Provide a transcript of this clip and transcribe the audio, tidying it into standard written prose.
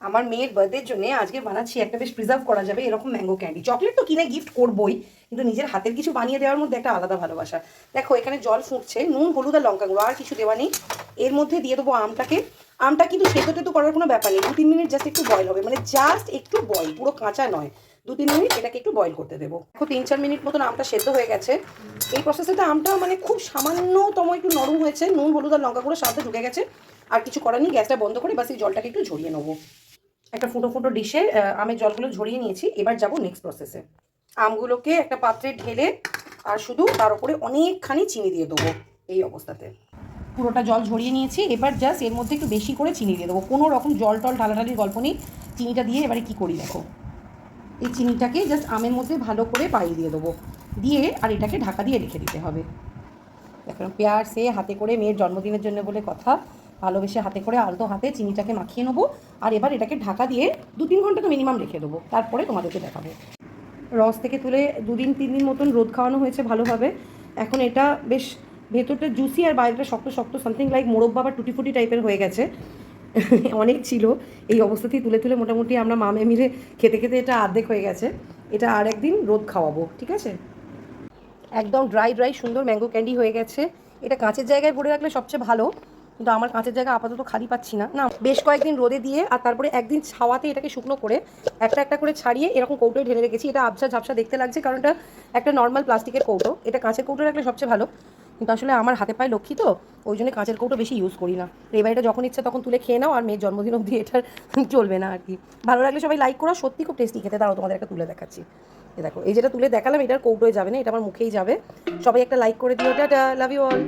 আমার মেয়ের বার্থডের জন্য আজকে বানাচ্ছি একটা বেশ প্রিজার্ভ করা যাবে এরকম ম্যাঙ্গো ক্যান্ডি। চকলেট তো কিনে গিফট করবোই, কিন্তু নিজের হাতের কিছু বানিয়ে দেওয়ার মধ্যে একটা আলাদা ভালোবাসা। দেখো এখানে জল ফুটছে, নুন হলুদ আর লঙ্কা গুঁড়ো, আর কিছু দেওয়া নেই। এর মধ্যে দিয়ে দেবো আমটাকে। আমটা কিন্তু সেদ্ধ টেদ্ধ করার কোনো ব্যাপার নেই, 2-3 মিনিট জাস্ট একটু বয়েল হবে, মানে জাস্ট একটু বয়েল, পুরো কাঁচা নয়। 2-3 মিনিট এটাকে একটু বয়েল করতে দেবো। দেখো 3-4 মিনিট মতন আমটা সেদ্ধ হয়ে গেছে। এই প্রসেসে তো আমটা মানে খুব সামান্যতম একটু নরম হয়েছে, নুন হলুদ আর লঙ্কা গুঁড়ো সাথে ঢুকে গেছে। আর কিছু করার নেই, গ্যাসটা বন্ধ করে বাস এই জলটাকে একটু ঝরিয়ে নেবো। একটা ফুটো ফুটো ডিশে আমের জলগুলো ঝরিয়ে নিয়েছি। এবার যাব নেক্সট প্রসেসে। আমগুলোকে একটা পাত্রে ঢেলে আর শুধু তার উপরে অনেকখানি চিনি দিয়ে দেবো। এই অবস্থাতে পুরোটা জল ঝরিয়ে নিয়েছি। এবার জাস্ট এর মধ্যে একটু বেশি করে চিনি দিয়ে দেবো, কোনো রকম জল টল ঢালাঢালির গল্প নেই। চিনিটা দিয়ে এবারে কি করি দেখো, এই চিনিটাকে জাস্ট আমের মধ্যে ভালো করে পাইয়ে দিয়ে দেবো, দিয়ে আর এটাকে ঢাকা দিয়ে রেখে দিতে হবে। দেখো পেয়ার সে হাতে করে, মেয়ের জন্মদিনের জন্য বলে কথা, ভালোবেসে হাতে করে আলতো হাতে চিনিটাকে মাখিয়ে নেবো। আর এবার এটাকে ঢাকা দিয়ে 2-3 ঘন্টা তো মিনিমাম রেখে দেবো, তারপরে তোমাদেরকে দেখাবো। রস থেকে তুলে 2-3 দিন মতন রোদ খাওয়ানো হয়েছে ভালোভাবে। এখন এটা বেশ ভেতরটা জুসি আর বাইরেটা শক্ত শক্ত, সামথিং লাইক মোরব্বা বা টুটি ফুটি টাইপের হয়ে গেছে। অনেক ছিল, এই অবস্থাতেই তুলে তুলে মোটামুটি আমরা মামে মিলে খেতে খেতে এটা অর্ধেক হয়ে গেছে। এটা আর একদিন রোদ খাওয়াবো, ঠিক আছে। একদম ড্রাই ড্রাই সুন্দর ম্যাঙ্গো ক্যান্ডি হয়ে গেছে। এটা কাঁচের জায়গায় ভরে রাখলে সবচেয়ে ভালো, কিন্তু আমার কাঁচের জায়গা আপাতত খালি পাচ্ছি না। না, বেশ কয়েকদিন রোদে দিয়ে আর তারপরে একদিন ছাওয়াতে এটাকে শুকনো করে একটা একটা করে ছাড়িয়ে এরকম কৌটোয় ঢেলে রেখেছি। এটা আবছা ঝাপসা দেখতে লাগছে কারণ এটা একটা নর্মাল প্লাস্টিকের কৌটো, এটা কাঁচের কৌটো রাখলে সবচেয়ে ভালো। কিন্তু আসলে আমার হাতে পায়ে লক্ষ্মী তো, ওই জন্য কাঁচের কৌটো বেশি ইউজ করি না। এবার এটা যখন ইচ্ছা তখন তুলে খেয়ে নাও, আর মেয়ের জন্মদিন অবধি এটার চলবে না আর কি। ভালো লাগলে সবাই লাইক করো, সত্যি খুব টেস্টি খেতে। দাঁড়াও তোমাদের একটা তুলে দেখাচ্ছি। দেখো এই যেটা তুলে দেখালাম, এটার কৌটোয় যাবে না, এটা আমার মুখেই যাবে। সবাই একটা লাইক করে দিও। Tata, love you all.